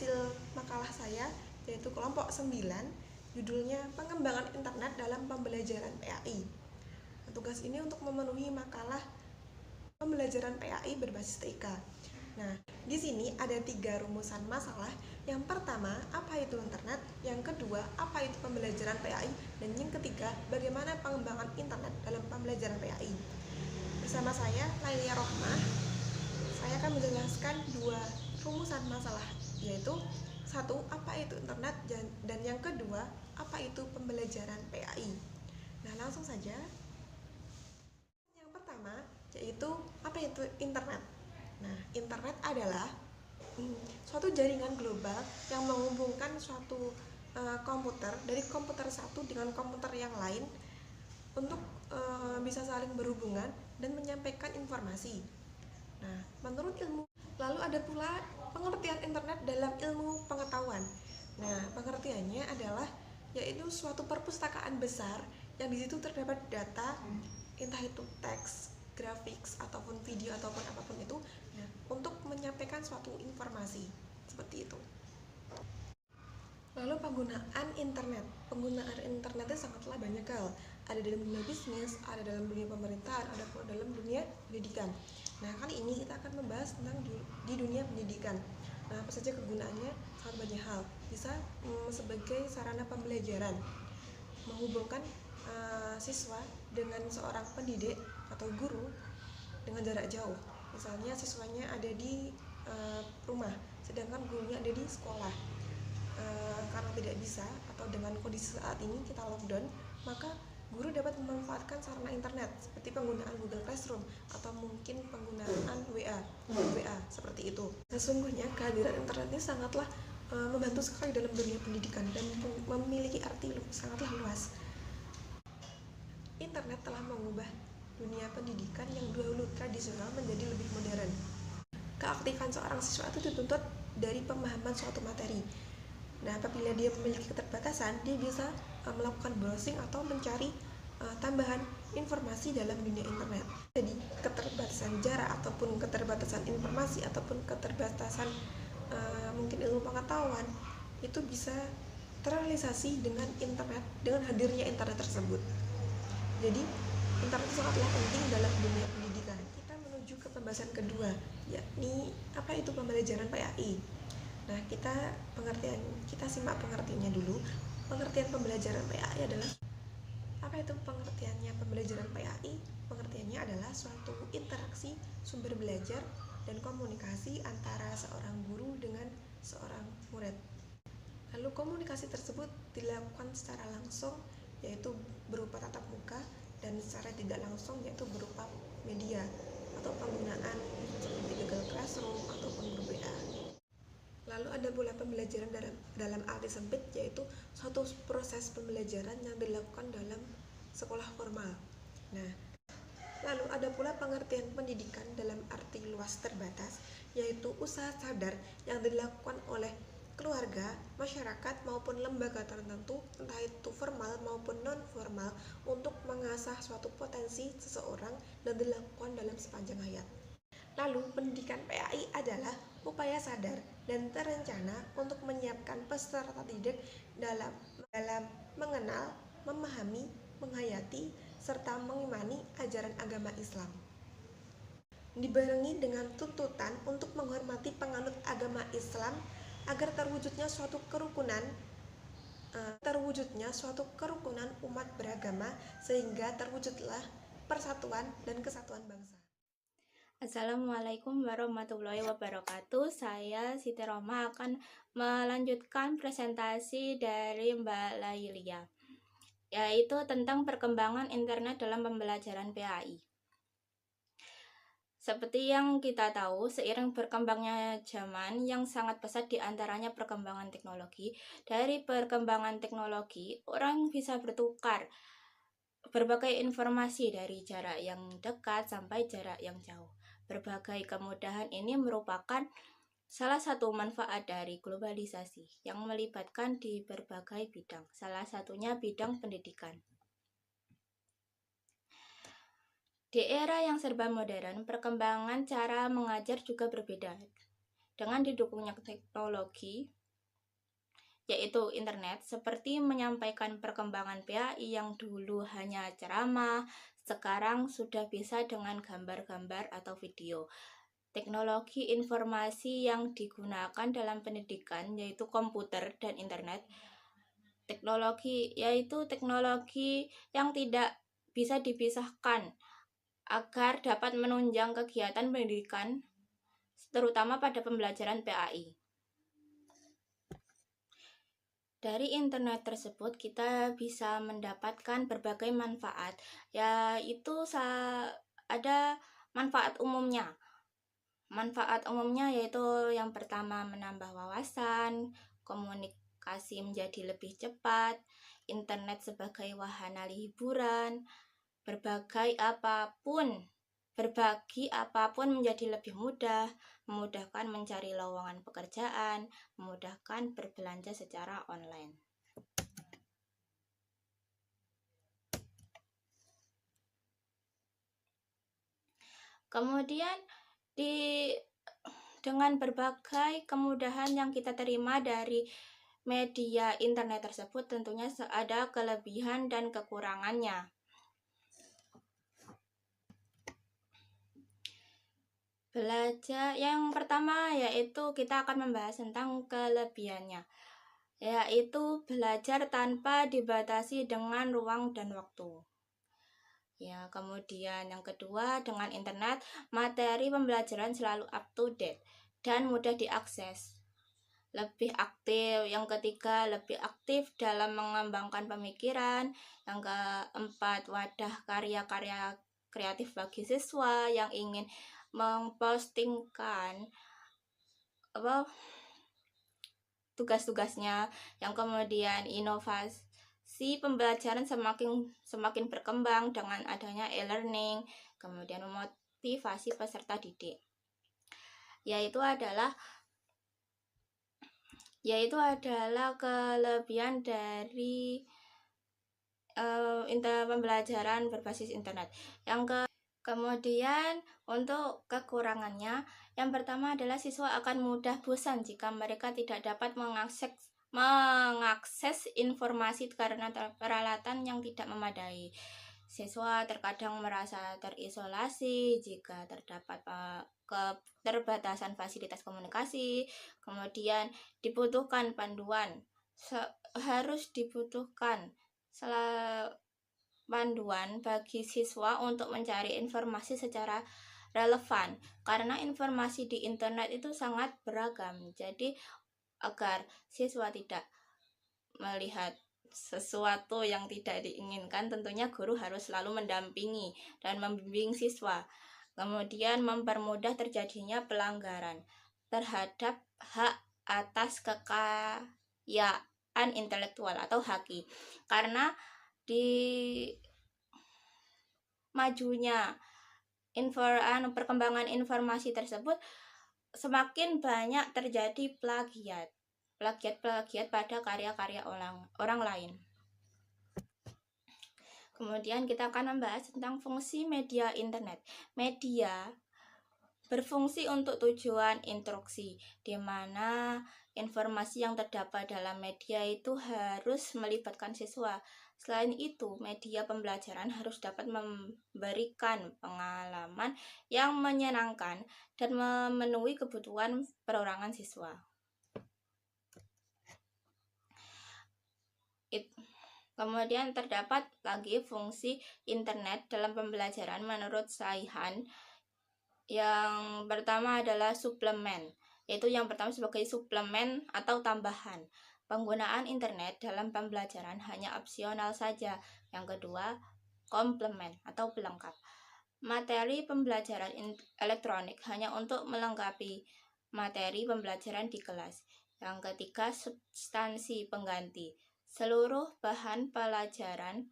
hasil makalah saya, yaitu kelompok 9, judulnya Pengembangan Internet dalam Pembelajaran PAI. Tugas ini untuk memenuhi makalah pembelajaran PAI berbasis TIK. Nah, di sini ada 3 rumusan masalah. Yang pertama, apa itu internet? Yang kedua, apa itu pembelajaran PAI? Dan yang ketiga, bagaimana pengembangan internet dalam pembelajaran PAI? Bersama saya, Lailia Rohmah, saya akan menjelaskan 2 rumusan masalah, yaitu 1, apa itu internet? Dan yang kedua, apa itu pembelajaran PAI? Nah, langsung saja. Yang pertama, yaitu apa itu internet? Nah, internet adalah suatu jaringan global yang menghubungkan suatu komputer dari komputer satu dengan komputer yang lain untuk bisa saling berhubungan dan menyampaikan informasi. Nah, menurut ilmu, lalu ada pula pengertian internet dalam ilmu pengetahuan. Nah, pengertiannya adalah yaitu suatu perpustakaan besar yang di situ terdapat data, entah itu teks, grafis ataupun video ataupun apapun itu, nah, untuk menyampaikan suatu informasi seperti itu. Lalu penggunaan internet. Penggunaan internet itu sangatlah banyak hal. Ada dalam dunia bisnis, ada dalam dunia pemerintahan, ada pula dalam dunia pendidikan. Nah, kali ini kita akan membahas tentang di dunia pendidikan. Nah, apa saja kegunaannya? Sangat banyak hal. Bisa sebagai sarana pembelajaran, menghubungkan siswa dengan seorang pendidik atau guru dengan jarak jauh. Misalnya siswanya ada di rumah, sedangkan gurunya ada di sekolah. Karena tidak bisa atau dengan kondisi saat ini kita lockdown, maka guru dapat memanfaatkan sarana internet seperti penggunaan Google Classroom atau mungkin penggunaan WA seperti itu. Sesungguhnya kehadiran internet ini sangatlah membantu sekali dalam dunia pendidikan dan memiliki arti sangatlah luas. Internet telah mengubah dunia pendidikan yang dahulu tradisional menjadi lebih modern. Keaktifan seorang siswa itu dituntut dari pemahaman suatu materi. Nah, apabila dia memiliki keterbatasan, dia bisa melakukan browsing atau mencari tambahan informasi dalam dunia internet. Jadi, keterbatasan jarak ataupun keterbatasan informasi ataupun keterbatasan mungkin ilmu pengetahuan itu bisa terrealisasi dengan internet, dengan hadirnya internet tersebut. Jadi, internet sangatlah penting dalam dunia pendidikan. Kita menuju ke pembahasan kedua, yakni apa itu pembelajaran PAI. Nah, kita simak pengertiannya dulu. Pengertian pembelajaran PAI adalah apa itu pengertiannya pembelajaran PAI? Pengertiannya adalah suatu interaksi sumber belajar dan komunikasi antara seorang guru dengan seorang murid. Lalu komunikasi tersebut dilakukan secara langsung, yaitu berupa tatap muka, dan secara tidak langsung, yaitu berupa media atau penggunaan seperti Google Classroom ataupun grup WA. Lalu ada pula pembelajaran dalam arti sempit, yaitu suatu proses pembelajaran yang dilakukan dalam sekolah formal. Nah, lalu ada pula pengertian pendidikan dalam arti luas terbatas, yaitu usaha sadar yang dilakukan oleh keluarga, masyarakat maupun lembaga tertentu, entah itu formal maupun non-formal, untuk mengasah suatu potensi seseorang dan dilakukan dalam sepanjang hayat. Lalu, pendidikan PAI adalah upaya sadar dan terencana untuk menyiapkan peserta didik dalam mengenal, memahami, menghayati, serta mengimani ajaran agama Islam. Dibarengi dengan tuntutan untuk menghormati penganut agama Islam agar terwujudnya suatu kerukunan umat beragama, sehingga terwujudlah persatuan dan kesatuan bangsa. Assalamualaikum warahmatullahi wabarakatuh. Saya Siti Roma akan melanjutkan presentasi dari Mbak Lailia, yaitu tentang perkembangan internet dalam pembelajaran PAI. Seperti yang kita tahu, seiring berkembangnya zaman yang sangat pesat diantaranya perkembangan teknologi. Dari perkembangan teknologi, orang bisa bertukar berbagai informasi dari jarak yang dekat sampai jarak yang jauh. Berbagai kemudahan ini merupakan salah satu manfaat dari globalisasi yang melibatkan di berbagai bidang, salah satunya bidang pendidikan. Di era yang serba modern, perkembangan cara mengajar juga berbeda. dengan didukungnya teknologi, yaitu internet, seperti menyampaikan perkembangan PAI yang dulu hanya ceramah, sekarang sudah bisa dengan gambar-gambar atau video. Teknologi informasi yang digunakan dalam pendidikan yaitu komputer dan internet. Teknologi yaitu teknologi yang tidak bisa dipisahkan agar dapat menunjang kegiatan pendidikan, terutama pada pembelajaran PAI. Dari internet tersebut kita bisa mendapatkan berbagai manfaat, yaitu ada manfaat umumnya. Manfaat umumnya yaitu yang pertama menambah wawasan, komunikasi menjadi lebih cepat, internet sebagai wahana hiburan, berbagi apapun menjadi lebih mudah, memudahkan mencari lowongan pekerjaan, memudahkan berbelanja secara online. Kemudian dengan berbagai kemudahan yang kita terima dari media internet tersebut, tentunya ada kelebihan dan kekurangannya. Belajar yang pertama yaitu kita akan membahas tentang kelebihannya, yaitu belajar tanpa dibatasi dengan ruang dan waktu. Ya, kemudian yang kedua, dengan internet, materi pembelajaran selalu up to date dan mudah diakses. Lebih aktif. Yang ketiga, lebih aktif dalam mengembangkan pemikiran. Yang keempat, wadah karya-karya kreatif bagi siswa yang ingin mempostingkan tugas-tugasnya. Yang kemudian, inovasi pembelajaran semakin berkembang dengan adanya e-learning, kemudian memotivasi peserta didik, yaitu adalah kelebihan dari pembelajaran berbasis internet. Kemudian untuk kekurangannya, yang pertama adalah siswa akan mudah bosan jika mereka tidak dapat mengakses informasi karena peralatan yang tidak memadai. Siswa terkadang merasa terisolasi jika terdapat keterbatasan fasilitas komunikasi. Kemudian dibutuhkan panduan, harus dibutuhkan panduan bagi siswa untuk mencari informasi secara relevan, karena informasi di internet itu sangat beragam. Jadi agar siswa tidak melihat sesuatu yang tidak diinginkan, tentunya guru harus selalu mendampingi dan membimbing siswa. Kemudian mempermudah terjadinya pelanggaran terhadap hak atas kekayaan intelektual atau HAKI, karena di majunya perkembangan informasi tersebut semakin banyak terjadi plagiat pada karya-karya orang lain. Kemudian kita akan membahas tentang fungsi media internet. Media berfungsi untuk tujuan instruksi, di mana informasi yang terdapat dalam media itu harus melibatkan siswa. Selain itu, media pembelajaran harus dapat memberikan pengalaman yang menyenangkan dan memenuhi kebutuhan perorangan siswa. Kemudian terdapat lagi fungsi internet dalam pembelajaran menurut Saihan. Yang pertama adalah suplemen, yaitu yang pertama sebagai suplemen atau tambahan. Penggunaan internet dalam pembelajaran hanya opsional saja. Yang kedua, komplement atau pelengkap. Materi pembelajaran elektronik hanya untuk melengkapi materi pembelajaran di kelas. Yang ketiga, substansi pengganti. Seluruh bahan pembelajaran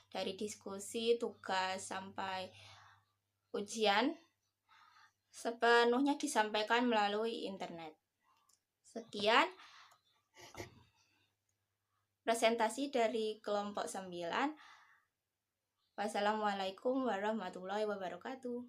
dari diskusi, tugas, sampai ujian sepenuhnya disampaikan melalui internet. Sekian presentasi dari kelompok 9. Wassalamualaikum warahmatullahi wabarakatuh.